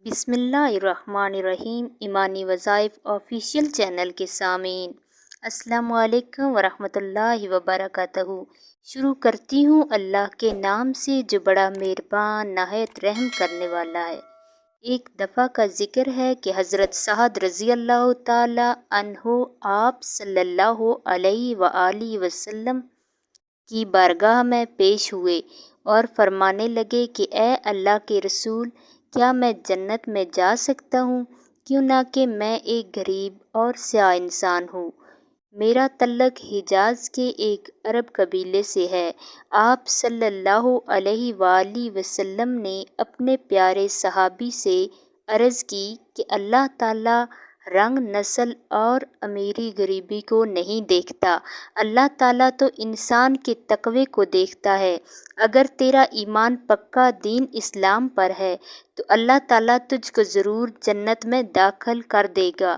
بسم اللہ الرحمن الرحیم۔ ایمانی وظائف آفیشیل چینل کے سامعین، السلام علیکم ورحمۃ اللہ وبرکاتہ۔ شروع کرتی ہوں اللہ کے نام سے جو بڑا مہربان نہایت رحم کرنے والا ہے۔ ایک دفعہ کا ذکر ہے کہ حضرت سعد رضی اللہ تعالی عنہ آپ صلی اللہ علیہ وآلہ وسلم کی بارگاہ میں پیش ہوئے اور فرمانے لگے کہ اے اللہ کے رسول، کیا میں جنت میں جا سکتا ہوں؟ کیوں نہ کہ میں ایک غریب اور سیاہ انسان ہوں۔ میرا تعلق حجاز کے ایک عرب قبیلے سے ہے۔ آپ صلی اللہ علیہ وآلہ وسلم نے اپنے پیارے صحابی سے عرض کی کہ اللہ تعالیٰ رنگ، نسل اور امیری غریبی کو نہیں دیکھتا، اللہ تعالیٰ تو انسان کے تقوی کو دیکھتا ہے۔ اگر تیرا ایمان پکا دین اسلام پر ہے تو اللہ تعالیٰ تجھ کو ضرور جنت میں داخل کر دے گا۔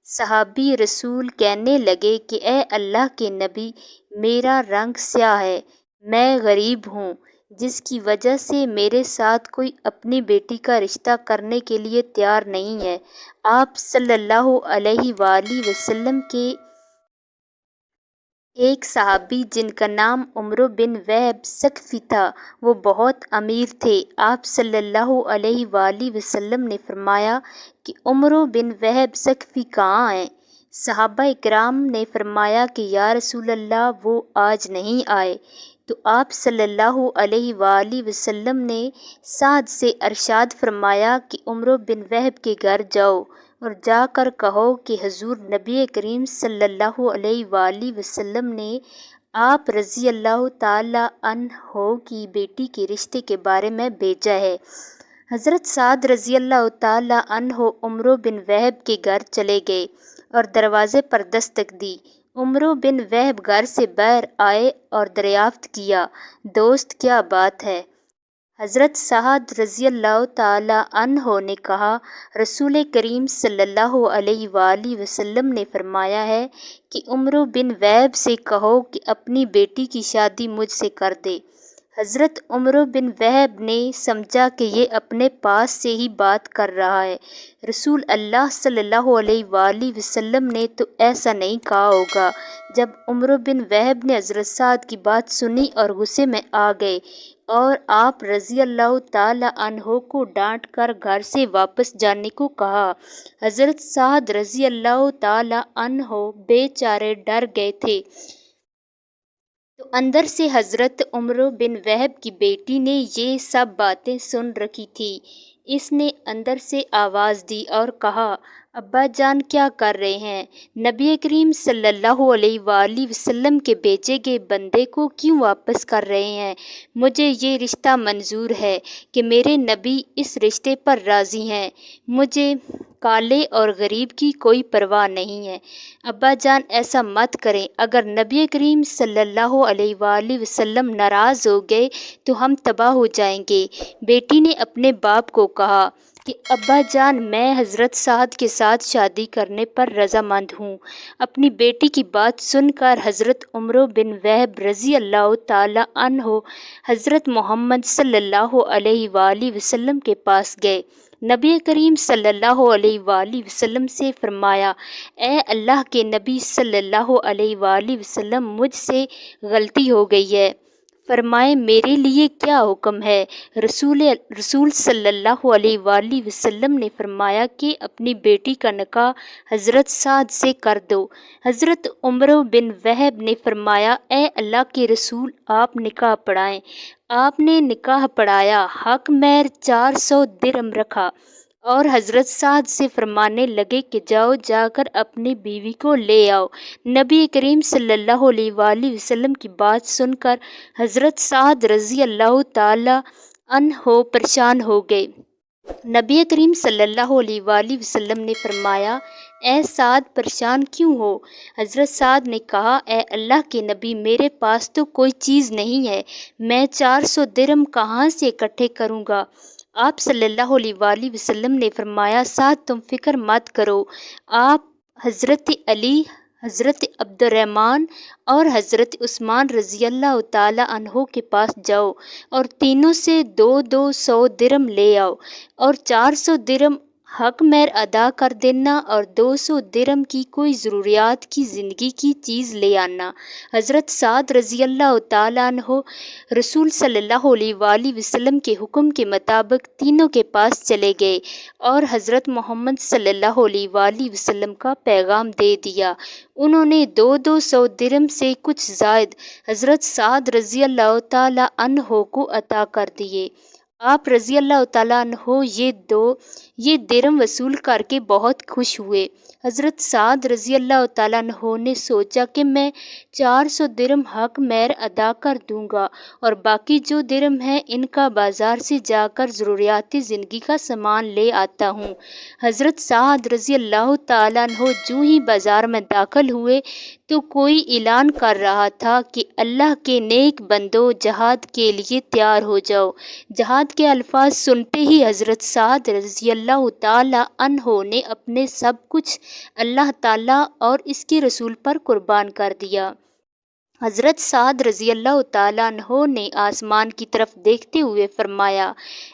صحابی رسول کہنے لگے کہ اے اللہ کے نبی، میرا رنگ سیاہ ہے، میں غریب ہوں، جس کی وجہ سے میرے ساتھ کوئی اپنی بیٹی کا رشتہ کرنے کے لیے تیار نہیں ہے۔ آپ صلی اللہ علیہ وآلہ وسلم کے ایک صحابی جن کا نام عمرو بن وہب ثقفی تھا، وہ بہت امیر تھے۔ آپ صلی اللہ علیہ وآلہ وسلم نے فرمایا کہ عمرو بن وہب ثقفی کہاں ہیں؟ صحابہ کرام نے فرمایا کہ یا رسول اللہ، وہ آج نہیں آئے۔ تو آپ صلی اللہ علیہ وآلہ وسلم نے سعد سے ارشاد فرمایا کہ عمرو بن وہب کے گھر جاؤ اور جا کر کہو کہ حضور نبی کریم صلی اللہ علیہ وآلہ وسلم نے آپ رضی اللہ تعالی عنہ کی بیٹی کے رشتے کے بارے میں بھیجا ہے۔ حضرت سعد رضی اللہ تعالی عنہ عمرو بن وہب کے گھر چلے گئے اور دروازے پر دستک دی۔ عمرو بن وہب گھر سے باہر آئے اور دریافت کیا، دوست کیا بات ہے؟ حضرت سعد رضی اللہ تعالی عنہ نے کہا، رسول کریم صلی اللہ علیہ وآلہ وسلم نے فرمایا ہے کہ عمرو بن وہب سے کہو کہ اپنی بیٹی کی شادی مجھ سے کر دے۔ حضرت عمرو بن وہب نے سمجھا کہ یہ اپنے پاس سے ہی بات کر رہا ہے، رسول اللہ صلی اللہ علیہ وآلہ وسلم نے تو ایسا نہیں کہا ہوگا۔ جب عمرو بن وہب نے حضرت سعد کی بات سنی اور غصے میں آ گئے اور آپ رضی اللہ تعالی عنہ کو ڈانٹ کر گھر سے واپس جانے کو کہا۔ حضرت سعد رضی اللہ تعالی عنہ بے چارے ڈر گئے تھے۔ تو اندر سے حضرت عمرو بن وہب کی بیٹی نے یہ سب باتیں سن رکھی تھی۔ اس نے اندر سے آواز دی اور کہا، ابا جان کیا کر رہے ہیں؟ نبی کریم صلی اللہ علیہ وآلہ وسلم کے بھیجے گئے بندے کو کیوں واپس کر رہے ہیں؟ مجھے یہ رشتہ منظور ہے کہ میرے نبی اس رشتے پر راضی ہیں۔ مجھے کالے اور غریب کی کوئی پرواہ نہیں ہے۔ ابا جان ایسا مت کریں، اگر نبی کریم صلی اللہ علیہ وآلہ وسلم ناراض ہو گئے تو ہم تباہ ہو جائیں گے۔ بیٹی نے اپنے باپ کو کہا کہ ابا جان، میں حضرت سعد کے ساتھ شادی کرنے پر رضامند ہوں۔ اپنی بیٹی کی بات سن کر حضرت عمرو بن وہب رضی اللہ تعالی عنہ حضرت محمد صلی اللہ علیہ وآلہ وسلم کے پاس گئے۔ نبی کریم صلی اللہ علیہ وآلہ وسلم سے فرمایا، اے اللہ کے نبی صلی اللہ علیہ وآلہ وسلم، مجھ سے غلطی ہو گئی ہے، فرمائیں میرے لیے کیا حکم ہے؟ رسول صلی اللہ علیہ وآلہ وسلم نے فرمایا کہ اپنی بیٹی کا نکاح حضرت سعد سے کر دو۔ حضرت عمرو بن وہب نے فرمایا، اے اللہ کے رسول، آپ نکاح پڑھائیں۔ آپ نے نکاح پڑھایا، حق مہر 400 درہم رکھا اور حضرت سعد سے فرمانے لگے کہ جاؤ جا کر اپنی بیوی کو لے آؤ۔ نبی کریم صلی اللہ علیہ وآلہ وسلم کی بات سن کر حضرت سعد رضی اللہ تعالی عنہ پریشان ہو گئے۔ نبی کریم صلی اللہ علیہ وآلہ وسلم نے فرمایا، اے سعد پریشان کیوں ہو؟ حضرت سعد نے کہا، اے اللہ کے نبی، میرے پاس تو کوئی چیز نہیں ہے، میں 400 درہم کہاں سے اکٹھے کروں گا؟ آپ صلی اللہ علیہ وآلہ وسلم نے فرمایا، سعد تم فکر مت کرو، آپ حضرت علی، حضرت عبد الرحمن اور حضرت عثمان رضی اللہ تعالیٰ عنہ کے پاس جاؤ اور تینوں سے 200 درم لے آؤ اور 400 درم حق مہر ادا کر دینا اور 200 درم کی کوئی ضروریات کی زندگی کی چیز لے آنا۔ حضرت سعد رضی اللہ تعالیٰ عنہ رسول صلی اللہ علیہ وآلہ وسلم کے حکم کے مطابق تینوں کے پاس چلے گئے اور حضرت محمد صلی اللہ علیہ وآلہ وسلم کا پیغام دے دیا۔ انہوں نے 200 درم سے کچھ زائد حضرت سعد رضی اللہ تعالیٰ عنہ کو عطا کر دیے۔ آپ رضی اللہ تعالیٰ عنہ یہ درم وصول کر کے بہت خوش ہوئے۔ حضرت سعد رضی اللہ تعالیٰ عنہ نے سوچا کہ میں 400 درم حق مہر ادا کر دوں گا اور باقی جو درم ہیں ان کا بازار سے جا کر ضروریات زندگی کا سامان لے آتا ہوں۔ حضرت سعد رضی اللہ تعالیٰ عنہ جو ہی بازار میں داخل ہوئے تو کوئی اعلان کر رہا تھا کہ اللہ کے نیک بندو جہاد کے لیے تیار ہو جاؤ۔ جہاد کے الفاظ سنتے ہی حضرت سعد رضی اللہ تعالیٰ عنہ نے اپنے سب کچھ اللہ تعالیٰ اور اس کے رسول پر قربان کر دیا۔ حضرت سعد رضی اللہ تعالیٰ عنہ نے آسمان کی طرف دیکھتے ہوئے فرمایا،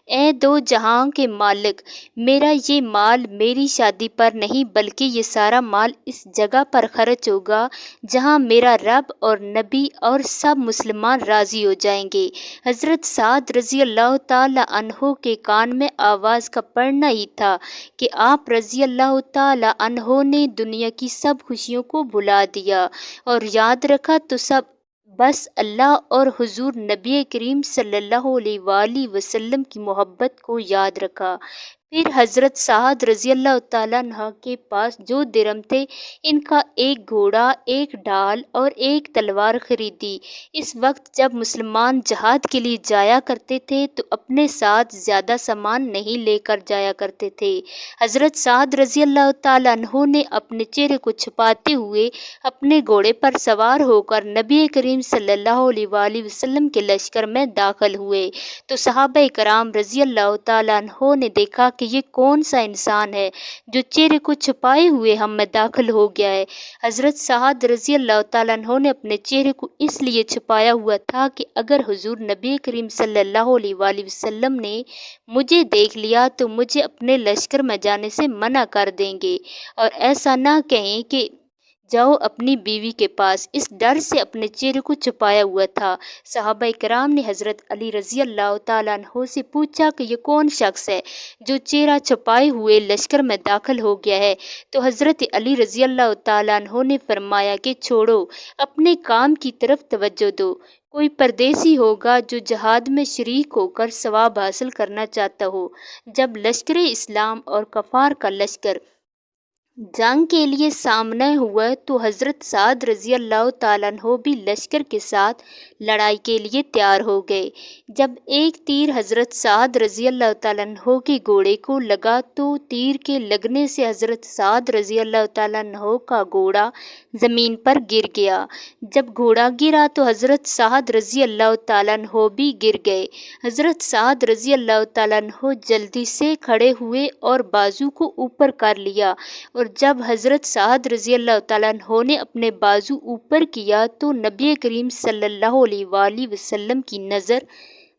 اے دو جہاں کے مالک، میرا یہ مال میری شادی پر نہیں بلکہ یہ سارا مال اس جگہ پر خرچ ہوگا جہاں میرا رب اور نبی اور سب مسلمان راضی ہو جائیں گے۔ حضرت سعد رضی اللہ تعالیٰ عنہ کے کان میں آواز کا پڑنا ہی تھا کہ آپ رضی اللہ تعالیٰ عنہ نے دنیا کی سب خوشیوں کو بھلا دیا اور یاد رکھا تو سب بس اللہ اور حضور نبی کریم صلی اللہ علیہ وآلہ وسلم کی محبت کو یاد رکھا۔ پھر حضرت سعد رضی اللہ تعالیٰ عنہ کے پاس جو درم تھے ان کا ایک گھوڑا، ایک ڈھال اور ایک تلوار خریدی۔ اس وقت جب مسلمان جہاد کے لیے جایا کرتے تھے تو اپنے ساتھ زیادہ سامان نہیں لے کر جایا کرتے تھے۔ حضرت سعد رضی اللہ تعالیٰ عنہ نے اپنے چہرے کو چھپاتے ہوئے اپنے گھوڑے پر سوار ہو کر نبی کریم صلی اللہ علیہ وآلہ وسلم کے لشکر میں داخل ہوئے تو صحابہ کرام رضی اللہ تعالیٰ عنہ نے دیکھا کہ یہ کون سا انسان ہے جو چہرے کو چھپائے ہوئے ہم میں داخل ہو گیا ہے۔ حضرت سعد رضی اللہ تعالیٰ عنہ نے اپنے چہرے کو اس لیے چھپایا ہوا تھا کہ اگر حضور نبی کریم صلی اللہ علیہ وآلہ وسلم نے مجھے دیکھ لیا تو مجھے اپنے لشکر میں جانے سے منع کر دیں گے اور ایسا نہ کہیں کہ جاؤ اپنی بیوی کے پاس، اس ڈر سے اپنے چہرے کو چھپایا ہوا تھا۔ صحابہ کرام نے حضرت علی رضی اللہ تعالیٰ عنہ سے پوچھا کہ یہ کون شخص ہے جو چہرہ چھپائے ہوئے لشکر میں داخل ہو گیا ہے؟ تو حضرت علی رضی اللہ تعالیٰ عنہ نے فرمایا کہ چھوڑو، اپنے کام کی طرف توجہ دو۔ کوئی پردیسی ہوگا جو جہاد میں شریک ہو کر ثواب حاصل کرنا چاہتا ہو۔ جب لشکر اسلام اور کفار کا لشکر جنگ کے لیے سامنے ہوا تو حضرت سعد رضی اللہ تعالیٰ عنہ بھی لشکر کے ساتھ لڑائی کے لیے تیار ہو گئے۔ جب ایک تیر حضرت سعد رضی اللہ تعالیٰ عنہ کے گھوڑے کو لگا تو تیر کے لگنے سے حضرت سعد رضی اللہ تعالیٰ عنہ کا گھوڑا زمین پر گر گیا۔ جب گھوڑا گرا تو حضرت سعد رضی اللہ تعالیٰ عنہ بھی گر گئے۔ حضرت سعد رضی اللہ تعالیٰ عنہ جلدی سے کھڑے ہوئے اور بازو کو اوپر کر لیا اور جب حضرت سعد رضی اللہ تعالیٰ عنہ نے اپنے بازو اوپر کیا تو نبی کریم صلی اللہ علیہ وآلہ وسلم کی نظر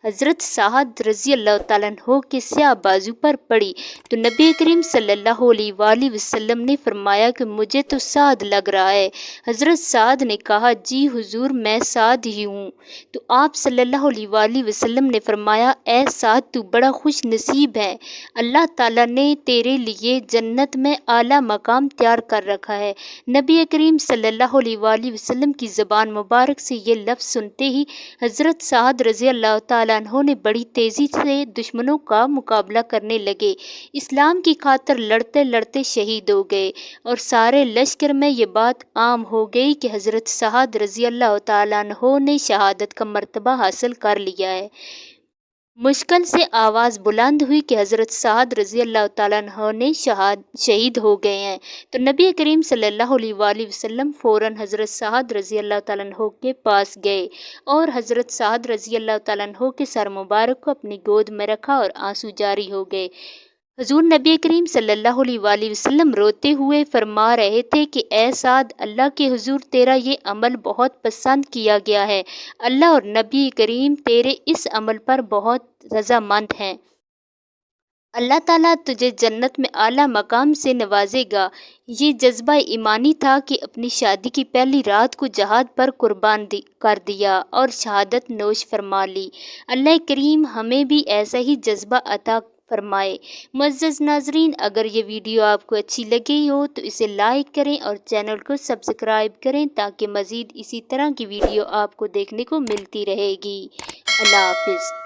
حضرت سعد رضی اللہ تعالیٰ عنہ کے سیاہ بازو پر پڑی تو نبی کریم صلی اللہ علیہ وآلہ وسلم نے فرمایا کہ مجھے تو سعد لگ رہا ہے۔ حضرت سعد نے کہا، جی حضور میں سعد ہی ہوں۔ تو آپ صلی اللہ علیہ وآلہ وسلم نے فرمایا، اے سعد تو بڑا خوش نصیب ہے، اللہ تعالیٰ نے تیرے لیے جنت میں اعلیٰ مقام تیار کر رکھا ہے۔ نبی کریم صلی اللہ علیہ وآلہ وسلم کی زبان مبارک سے یہ لفظ سنتے ہی حضرت سعد رضی اللہ تعالیٰ عنہ نے بڑی تیزی سے دشمنوں کا مقابلہ کرنے لگے، اسلام کی خاطر لڑتے لڑتے شہید ہو گئے اور سارے لشکر میں یہ بات عام ہو گئی کہ حضرت سعد رضی اللہ تعالیٰ عنہ نے شہادت کا مرتبہ حاصل کر لیا ہے۔ مشکل سے آواز بلند ہوئی کہ حضرت سعد رضی اللہ تعالیٰ عنہ نے شہید ہو گئے ہیں تو نبی کریم صلی اللہ علیہ وآلہ وسلم فوراً حضرت سعد رضی اللہ تعالیٰ عنہ کے پاس گئے اور حضرت سعد رضی اللہ تعالیٰ عنہ کے سر مبارک کو اپنی گود میں رکھا اور آنسو جاری ہو گئے۔ حضور نبی کریم صلی اللہ علیہ وآلہ وسلم روتے ہوئے فرما رہے تھے کہ اے سعد، اللہ کے حضور تیرا یہ عمل بہت پسند کیا گیا ہے، اللہ اور نبی کریم تیرے اس عمل پر بہت رضامند ہیں، اللہ تعالیٰ تجھے جنت میں اعلیٰ مقام سے نوازے گا۔ یہ جذبہ ایمانی تھا کہ اپنی شادی کی پہلی رات کو جہاد پر قربان کر دیا اور شہادت نوش فرما لی۔ اللہ کریم ہمیں بھی ایسا ہی جذبہ عطا فرمائے۔ معزز ناظرین، اگر یہ ویڈیو آپ کو اچھی لگی ہو تو اسے لائک کریں اور چینل کو سبسکرائب کریں تاکہ مزید اسی طرح کی ویڈیو آپ کو دیکھنے کو ملتی رہے گی۔ اللہ حافظ۔